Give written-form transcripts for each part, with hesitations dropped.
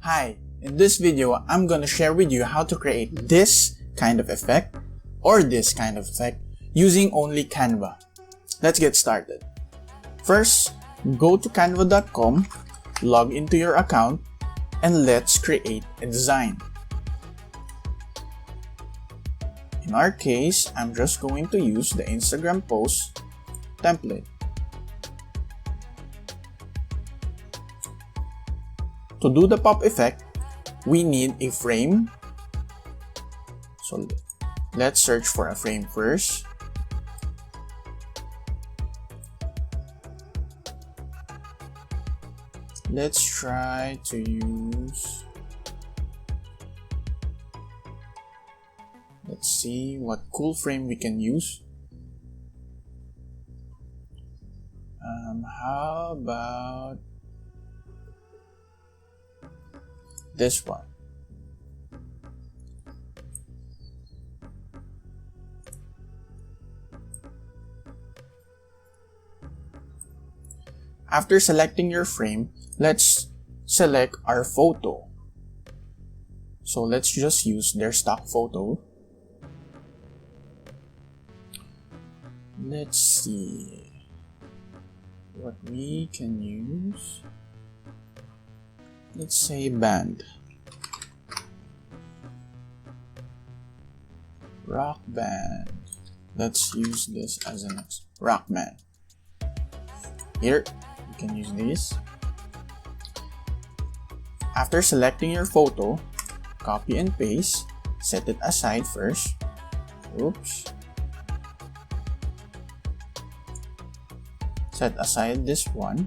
Hi, in this video, I'm gonna share with you how to create this kind of effect or this kind of effect using only Canva. Let's get started. First, go to canva.com, log into your account, and let's create a design. In our case, I'm just going to use the Instagram post template. To do the pop effect, we need a frame. So let's search for a frame first. Let's try to use, let's see what cool frame we can use. How about this one? After selecting your frame, let's select our photo. So let's just use their stock photo. Let's see what we can use. Let's say band. Rock band. Let's use this as an rock band. Here, you can use this. After selecting your photo, copy and paste, set it aside first. Oops. Set aside this one.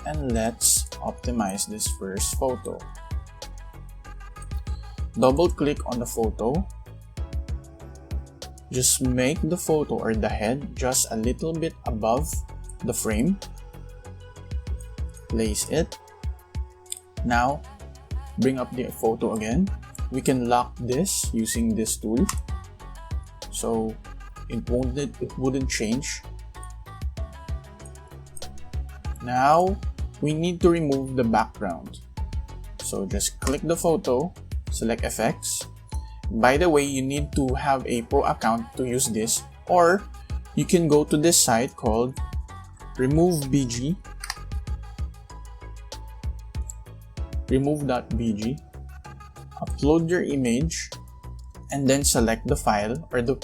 And let's optimize this first photo. Double click on the photo. Just make the photo or the head just a little bit above the frame. Place it. Now, bring up the photo again. We can lock this using this tool, so it wouldn't change. Now, we need to remove the background. So just click the photo, select effects. By the way, you need to have a pro account to use this, or you can go to this site called remove.bg, upload your image, and then select the file or the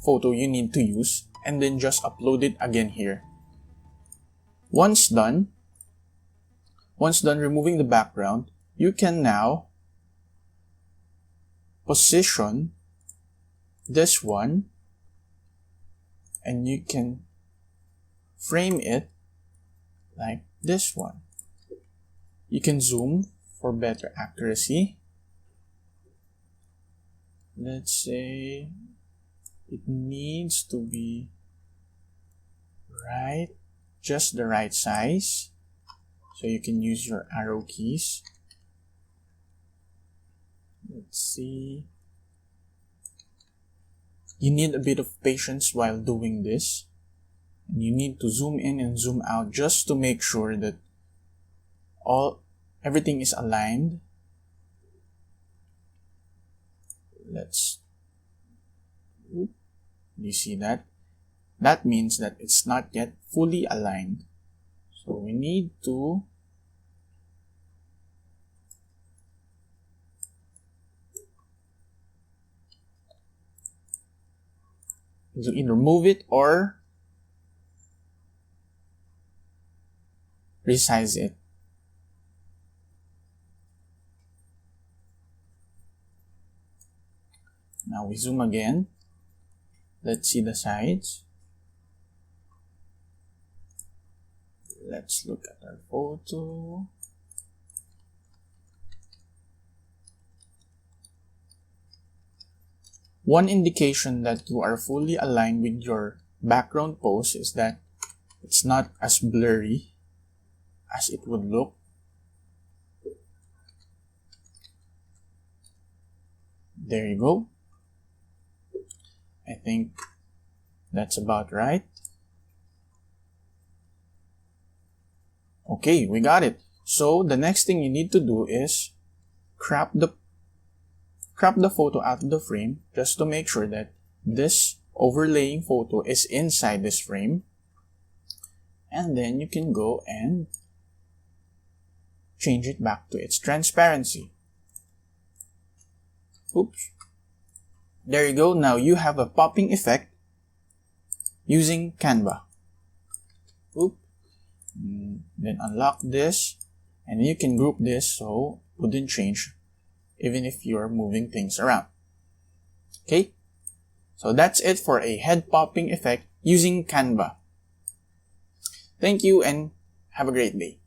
photo you need to use, and then just upload it again here. Once done removing the background, you can now position this one and you can frame it like this one. You can zoom for better accuracy. Let's say it needs to be right, just the right size. So you can use your arrow keys. Let's see. You need a bit of patience while doing this. And you need to zoom in and zoom out just to make sure that everything is aligned. You see that? That means that it's not yet fully aligned. So we need to either move it or resize it. Now we zoom again. Let's see the sides. Let's look at our photo. One indication that you are fully aligned with your background pose is that it's not as blurry as it would look. There you go. I think that's about right. Okay, we got it. So the next thing you need to do is crop the photo out of the frame just to make sure that this overlaying photo is inside this frame. And then you can go and change it back to its transparency. Oops. There you go. Now you have a popping effect using Canva. Oop. Then unlock this, and you can group this so it wouldn't change even if you're moving things around. Okay? So that's it for a head popping effect using Canva. Thank you and have a great day.